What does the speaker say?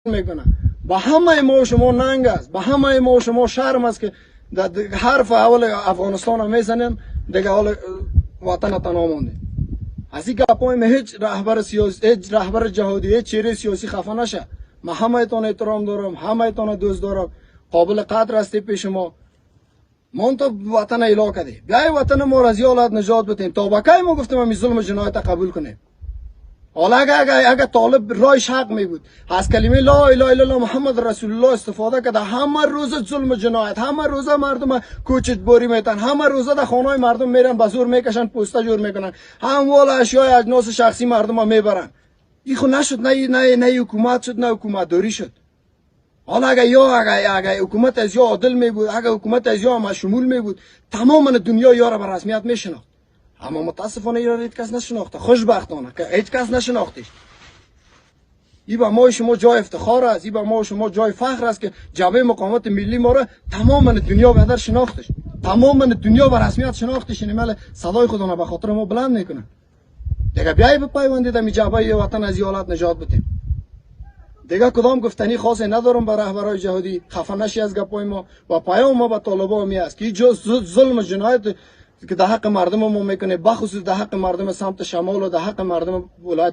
میکنه. به همه ما و شما ننگ است، به همه ما و شما شرم است که حرف اول افغانستان هم میزنیم دیگه حال وطن تنها مونده. از این گپای ما هیچ رهبر سیاسی، هیچ رهبر جهادی، هیچ چهره سیاسی خفه نشه. من همه تان احترام دارم، همه تان دوست دارم، قابل قدر هستی پیش ما. من تو وطن اعلا کردی، بیای وطن ما را از حالت نجات بدیم. تا بکی ما گفتم این ظلم جنایت قبول کنیم. حالا اگر طالب رایش حق می بود از کلمه لا اله الا الله محمد رسول الله استفاده کرده، همه روز ظلم جنایت، همه روز مردم کوچت بوری میتن، همه روز در خانه مردم میرن به زور میکشن، پوسته جور میکنن، هموال اشیاء اجناس شخصی مردم میبرن. این خود نشد، نه حکومت شد، نه حکومت داری شد. حالا اگر حکومت از یا عادل می بود، اگر حکومت از یا مشمول می بود، تمام دنیا یارا به رسمیت میشناخت. اما متاسفانه ایران هیچ کس نشناخته، خوشبختانه که هیچ کس نشناختش. این با ما شما جای افتخار است، این با ما شما جای فخر است که جبهه مقاومت ملی ما را تمام دنیا به در شناختش، تمام دنیا به رسمیت شناختش. این مال صدای خودونه به خاطر ما بلند میکنه. دیگه بیای بپیوندید می جبهه وطن از حالت نجات بدیم. دیگه کدام گفتنی خاصی ندارم به رهبرای جهادی، خفه نشی از گپای ما. و پیام ما به طالبا می است که ظلم جنایت که در حق مردم ما میکنه، بخصوص در حق مردم سمت شمال و در حق مردم ولایت